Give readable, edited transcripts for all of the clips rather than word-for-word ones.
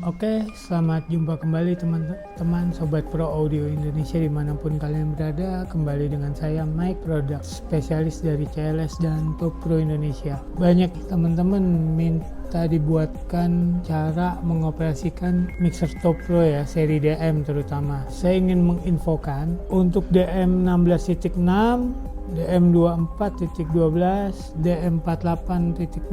Oke, selamat jumpa kembali teman-teman Sobat Pro Audio Indonesia dimanapun kalian berada. Kembali dengan saya Mike, produk spesialis dari CLS dan Top Pro Indonesia. Banyak teman-teman minta dibuatkan cara mengoperasikan mixer Top Pro ya, seri DM terutama. Saya ingin menginfokan untuk DM 16.6, DM24.12, DM48.20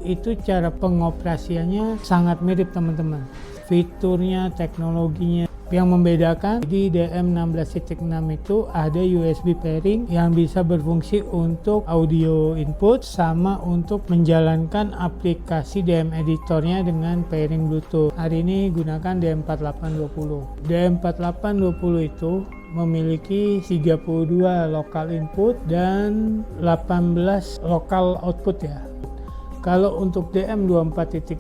itu cara pengoperasiannya sangat mirip teman-teman. Fiturnya, teknologinya yang membedakan di DM16.6 itu ada USB pairing yang bisa berfungsi untuk audio input sama untuk menjalankan aplikasi DM editornya dengan pairing Bluetooth. Hari ini gunakan DM4820. DM4820 itu memiliki 32 lokal input dan 18 lokal output ya. Kalau untuk DM24.12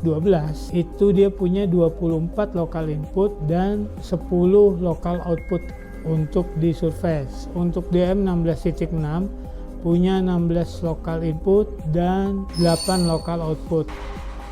itu dia punya 24 lokal input dan 10 lokal output untuk di Surface. Untuk DM16.6 punya 16 lokal input dan 8 lokal output.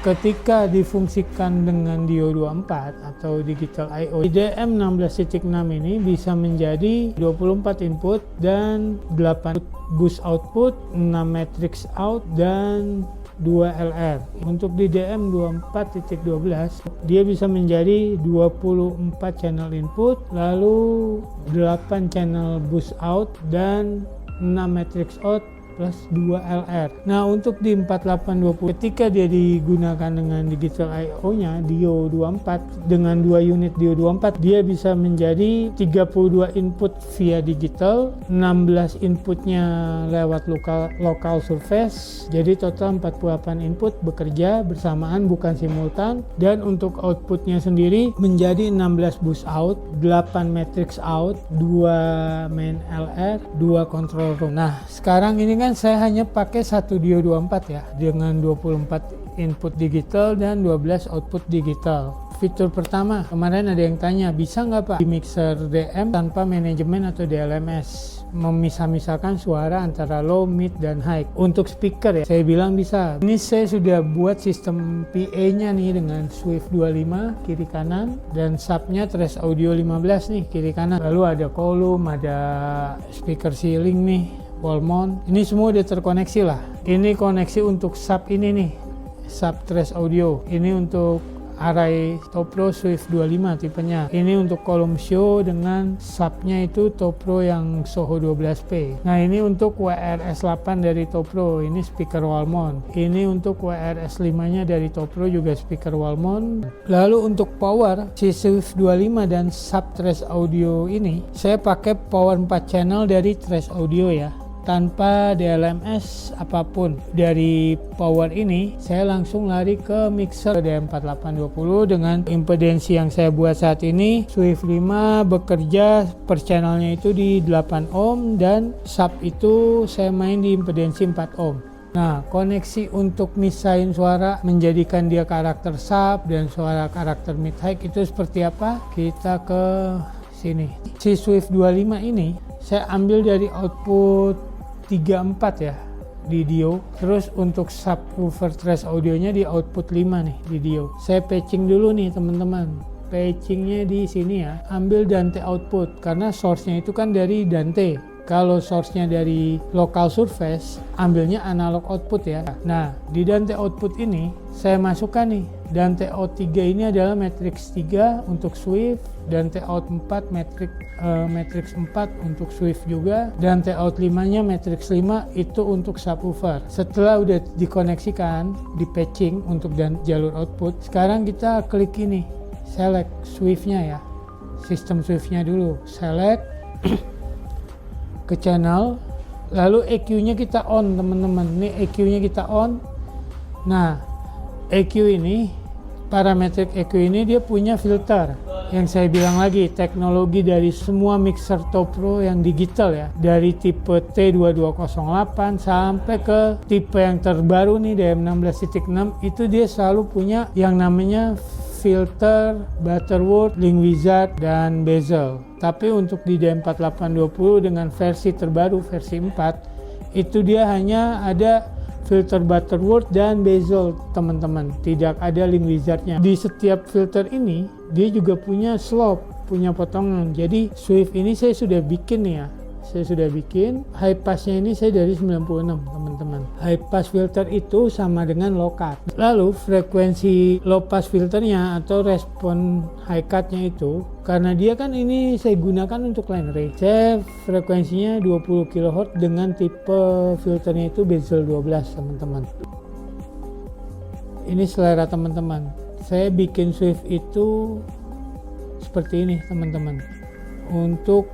Ketika difungsikan dengan Dio 24 atau Digital I/O, DM16.6 ini bisa menjadi 24 input dan 8 bus output, 6 matrix out dan 2 LR. Untuk di DM24.12 dia bisa menjadi 24 channel input, lalu 8 channel bus out dan 6 matrix out plus 2 LR. Nah, untuk di 4820 ketika dia digunakan dengan Digital I/O nya Dio 24 dengan 2 unit Dio 24 dia bisa menjadi 32 input via digital, 16 inputnya lewat lokal surface, jadi total 48 input bekerja bersamaan bukan simultan. Dan untuk outputnya sendiri menjadi 16 bus out, 8 matrix out, 2 main LR, 2 control room. Nah, sekarang ini kan saya hanya pakai satu Dio 24 ya, dengan 24 input digital dan 12 output digital. Fitur pertama, kemarin ada yang tanya, bisa nggak Pak di mixer DM tanpa manajemen atau DLMS memisah-misahkan suara antara low, mid, dan high? Untuk speaker ya, saya bilang bisa. Ini saya sudah buat sistem PA-nya nih dengan Swift 25 kiri kanan dan subnya Trace Audio 15 nih kiri kanan. Lalu ada column, ada speaker ceiling nih, wall mount. Ini semua udah terkoneksi lah. Ini koneksi untuk sub ini nih, sub Trace Audio. Ini untuk array Top Pro Swift 25 tipenya. Ini untuk column show dengan subnya itu Top Pro yang Soho 12P. Nah, ini untuk WRS8 dari Top Pro, ini speaker wall mount. Ini untuk WRS5 nya dari Top Pro juga speaker wall mount. Lalu untuk power si Swift 25 dan sub Trace Audio ini saya pakai power 4 channel dari Trace Audio ya, tanpa DLMS apapun. Dari power ini saya langsung lari ke mixer DM4820 dengan impedensi yang saya buat saat ini. Swift 5 bekerja per channelnya itu di 8 ohm dan sub itu saya main di impedensi 4 ohm. Nah, koneksi untuk misahin suara menjadikan dia karakter sub dan suara karakter mid high itu seperti apa? Kita ke sini. Si Swift 25 ini saya ambil dari output 34 ya di Dio. Terus untuk subwoofer Trace Audionya di output 5 nih di Dio. Saya patching dulu nih teman-teman. Patchingnya di sini ya. Ambil Dante output karena source-nya itu kan dari Dante. Kalau source-nya dari local surface, ambilnya analog output ya. Nah, di Dante output ini saya masukkan nih. Dante out 3 ini adalah matrix 3 untuk Swift, Dante out 4 matrix 4 untuk Swift juga, Dante out 5-nya matrix 5 itu untuk subwoofer. Setelah udah dikoneksikan, di patching untuk jalur output, sekarang kita klik ini, select Swift-nya ya. Sistem Swift-nya dulu, select ke channel, lalu EQ-nya kita on teman-teman. Ini EQ-nya kita on. Nah, EQ ini, parametric EQ ini dia punya filter. Yang saya bilang lagi, teknologi dari semua mixer Top Pro yang digital ya, dari tipe T2208 sampai ke tipe yang terbaru nih DM16.6, itu dia selalu punya yang namanya filter, Butterworth, Link Wizard, dan bezel. Tapi untuk di DM4820 dengan versi terbaru, versi 4, itu dia hanya ada filter Butterworth dan bezel teman-teman, tidak ada link wizardnya. Di setiap filter ini dia juga punya slope, punya potongan. Jadi swift ini saya sudah bikin nih ya, saya sudah bikin. High passnya ini saya dari 96 teman-teman. High pass filter itu sama dengan low cut. Lalu frekuensi low pass filternya atau respon high cutnya itu, karena dia kan ini saya gunakan untuk line range, saya frekuensinya 20 kHz dengan tipe filternya itu bezel 12 teman-teman. Ini selera teman-teman. Saya bikin swift itu seperti ini teman-teman. Untuk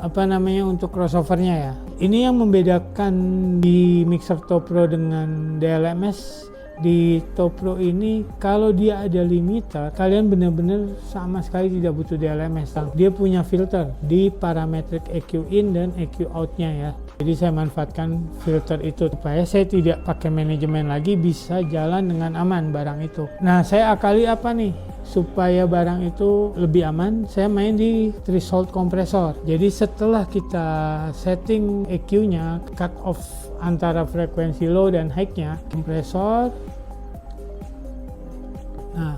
untuk crossovernya ya. Ini yang membedakan di mixer Topro dengan DLMS. Di Topro ini kalau dia ada limiter, kalian benar-benar sama sekali tidak butuh DLMS. Dia punya filter di parametric EQ in dan EQ out-nya ya. Jadi saya manfaatkan filter itu supaya saya tidak pakai manajemen lagi, bisa jalan dengan aman barang itu. Nah, saya akali apa nih supaya barang itu lebih aman? Saya main di threshold kompresor. Jadi setelah kita setting EQ-nya, cut off antara frekuensi low dan high-nya, kompresor. Nah,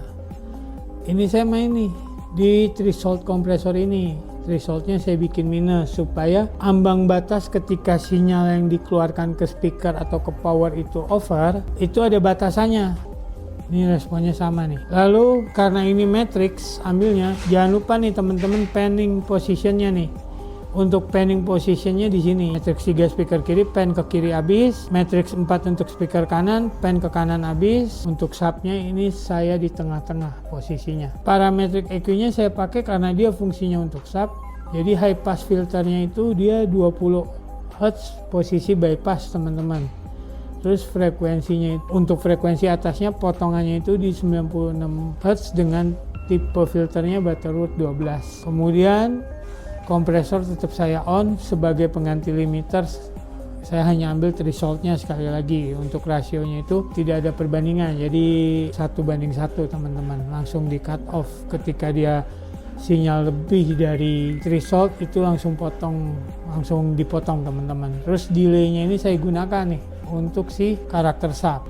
ini saya main nih di threshold kompresor ini. Thresholdnya saya bikin minus supaya ambang batas ketika sinyal yang dikeluarkan ke speaker atau ke power itu over, itu ada batasannya. Ini responnya sama nih. Lalu karena ini matrix ambilnya, jangan lupa nih teman-teman panning positionnya nih. Untuk panning positionnya di sini. Matrix 3 speaker kiri, pan ke kiri habis. Matrix 4 untuk speaker kanan, pan ke kanan habis. Untuk subnya ini saya di tengah-tengah posisinya. Parametric EQ-nya saya pakai karena dia fungsinya untuk sub. Jadi high pass filternya itu dia 20 Hz posisi bypass teman-teman. Terus frekuensinya untuk frekuensi atasnya potongannya itu di 96 Hz dengan tipe filternya Butterworth 12. Kemudian kompresor tetap saya on sebagai pengganti limiter. Saya hanya ambil thresholdnya sekali lagi. Untuk rasionya itu tidak ada perbandingan, jadi 1:1 teman-teman, langsung di cut off. Ketika dia sinyal lebih dari threshold itu langsung dipotong teman-teman. Terus delaynya ini saya gunakan nih untuk si karakter sub.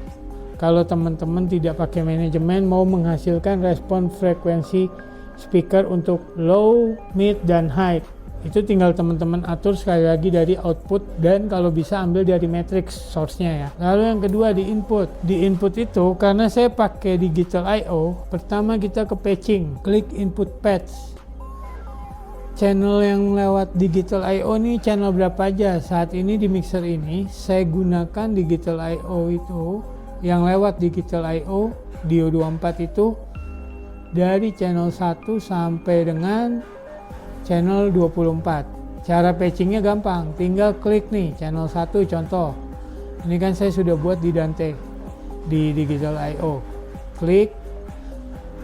Kalau teman-teman tidak pakai manajemen, mau menghasilkan respon frekuensi speaker untuk low, mid, dan high, itu tinggal teman-teman atur sekali lagi dari output, dan kalau bisa ambil dari matrix source-nya ya. Lalu yang kedua di input. Di input itu karena saya pakai digital I/O, pertama kita ke patching, klik input patch. Channel yang lewat digital I/O nih channel berapa aja? Saat ini di mixer ini saya gunakan digital I/O itu yang lewat digital I/O Dio 24 itu dari channel 1 sampai dengan channel 24. Cara patchingnya gampang, tinggal klik nih channel 1 contoh. Ini kan saya sudah buat di Dante di digital I/O. Klik.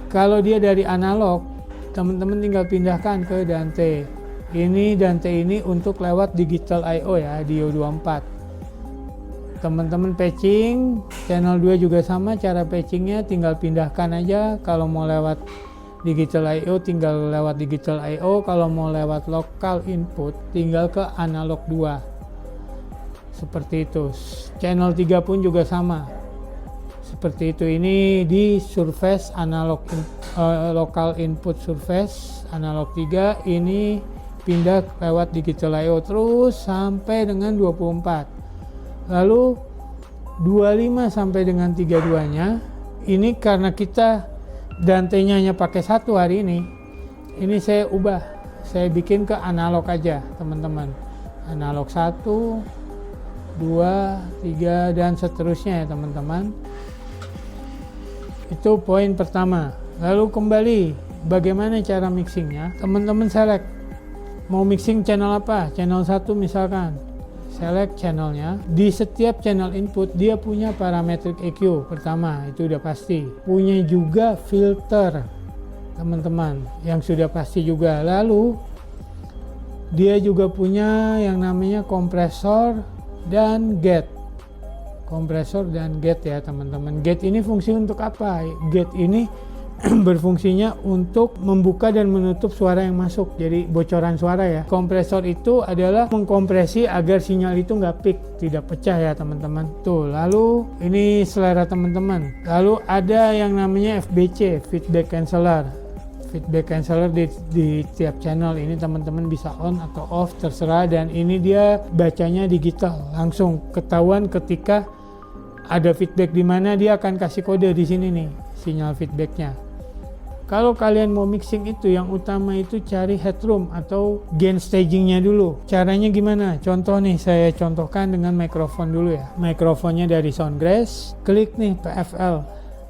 Kalau dia dari analog, teman-teman tinggal pindahkan ke Dante. Ini Dante ini untuk lewat digital I/O ya, Dio 24. Teman-teman patching, channel 2 juga sama cara patchingnya, tinggal pindahkan aja. Kalau mau lewat digital I/O tinggal lewat digital I/O, kalau mau lewat lokal input tinggal ke analog 2. Seperti itu. Channel 3 pun juga sama. Seperti itu. Ini di surface analog lokal input surface analog 3, ini pindah lewat digital I/O terus sampai dengan 24. Lalu 25 sampai dengan 32-nya ini karena kita Dante-nya hanya pakai 1 hari ini saya ubah, saya bikin ke analog aja teman-teman. Analog 1, 2, 3 dan seterusnya ya teman-teman. Itu poin pertama. Lalu kembali bagaimana cara mixingnya? Teman-teman select mau mixing channel apa? Channel 1 misalkan. Select channelnya. Di setiap channel input dia punya parametric EQ pertama, itu udah pasti. Punya juga filter teman-teman yang sudah pasti juga. Lalu dia juga punya yang namanya kompresor dan gate. Kompresor dan gate ya teman-teman. Gate ini fungsi untuk apa? Gate ini berfungsinya untuk membuka dan menutup suara yang masuk, jadi bocoran suara ya. Kompresor itu adalah mengkompresi agar sinyal itu nggak peak, tidak pecah ya teman-teman. Tuh, lalu ini selera teman-teman. Lalu ada yang namanya FBC, feedback canceller. Feedback canceller di tiap channel ini teman-teman bisa on atau off terserah, dan ini dia bacanya digital, langsung ketahuan ketika ada feedback di mana dia akan kasih kode di sini nih sinyal feedbacknya. Kalau kalian mau mixing itu yang utama itu cari headroom atau gain stagingnya dulu. Caranya gimana? Contoh nih, saya contohkan dengan mikrofon dulu ya. Mikrofonnya dari Soundgrass, klik nih PFL,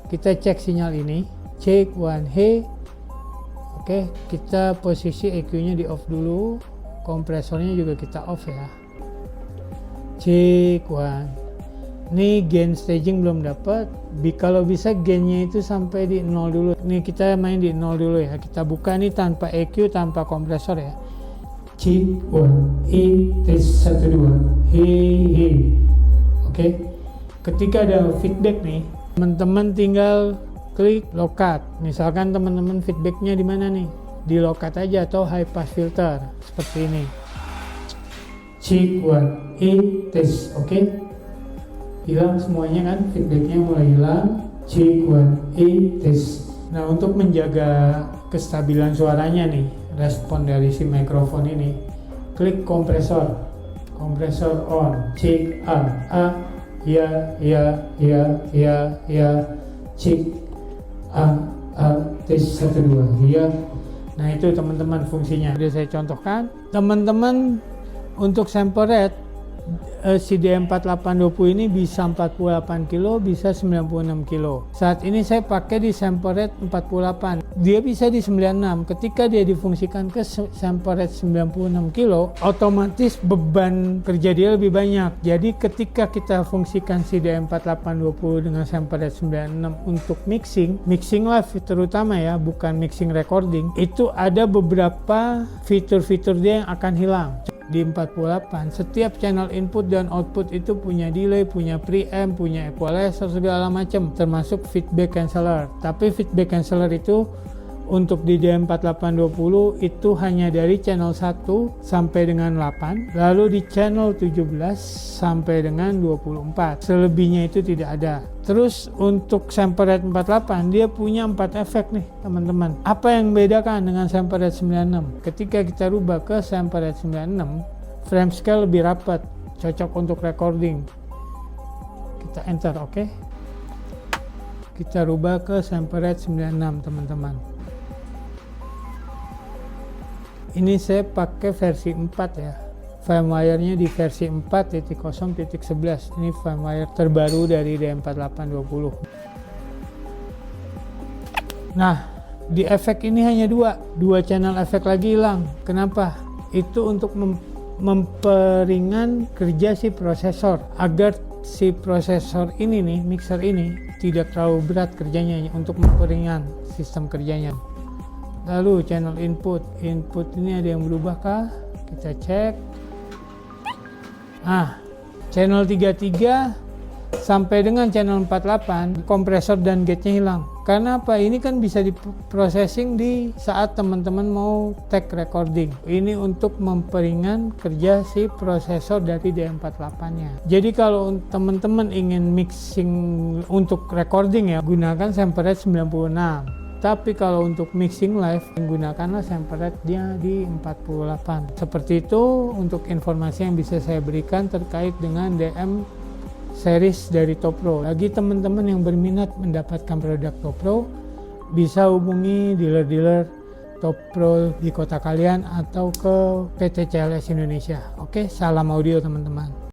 kita cek sinyal ini, check one, hey. Oke, kita posisi EQ-nya di off dulu, kompresornya juga kita off ya. Cek one. Ini gain staging belum dapat. Kalau bisa gainnya itu sampai di 0 dulu. Nih kita main di 0 dulu ya. Kita buka nih tanpa EQ, tanpa kompresor ya. Cek one, tes 1 2, hey. Oke. Ketika ada feedback nih, teman-teman tinggal klik lokat. Misalkan teman-teman feedbacknya di mana nih? Di lokat aja atau high pass filter seperti ini. Check one, tes, oke. Hilang semuanya kan? Feedbacknya mulai hilang. Check one, tes. Nah, untuk menjaga kestabilan suaranya nih, respon dari si mikrofon ini, klik kompresor. Kompresor on. Check ya, check tes 1 2 ya. Nah, itu teman-teman fungsinya. Jadi saya contohkan teman-teman untuk sample rate si DM4820 ini bisa 48 kilo, bisa 96 kilo. Saat ini saya pakai di sample rate 48. Dia bisa di 96. Ketika dia difungsikan ke sample rate 96 kilo, otomatis beban kerja dia lebih banyak. Jadi ketika kita fungsikan si DM4820 dengan sample rate 96 untuk mixing live terutama ya, bukan mixing recording, itu ada beberapa fitur-fitur dia yang akan hilang. Di 48, setiap channel input dan output itu punya delay, punya preamp, punya equalizer, segala macam, termasuk feedback canceller. Tapi feedback canceller itu untuk di DM4820 itu hanya dari channel 1 sampai dengan 8, lalu di channel 17 sampai dengan 24. Selebihnya itu tidak ada. Terus untuk sample rate 48 dia punya 4 efek nih teman-teman. Apa yang membedakan dengan sample rate 96? Ketika kita rubah ke sample rate 96, frame scale lebih rapat, cocok untuk recording. Kita enter, oke. Kita rubah ke sample rate 96 teman-teman. Ini saya pakai versi 4 ya. Firmware-nya di versi 4.0.11. Ini firmware terbaru dari DM4820. Nah, di efek ini hanya dua channel efek lagi hilang. Kenapa? Itu untuk memperingan kerja si prosesor, agar si prosesor ini nih, mixer ini tidak terlalu berat kerjanya, untuk memperingan sistem kerjanya. Lalu channel input ini ada yang berubah kah? Kita cek. Nah, channel 33 sampai dengan channel 48 kompresor dan gate-nya hilang. Karena apa? Ini kan bisa diprocessing di saat teman-teman mau take recording. Ini untuk memperingan kerja si prosesor dari DM48-nya. Jadi kalau teman-teman ingin mixing untuk recording ya, gunakan sample rate 96. Tapi kalau untuk mixing live, gunakanlah sample rate-nya di 48. Seperti itu untuk informasi yang bisa saya berikan terkait dengan DM series dari Topro. Bagi teman-teman yang berminat mendapatkan produk Topro, bisa hubungi dealer-dealer Topro di kota kalian atau ke PT CLS Indonesia. Oke, salam audio teman-teman.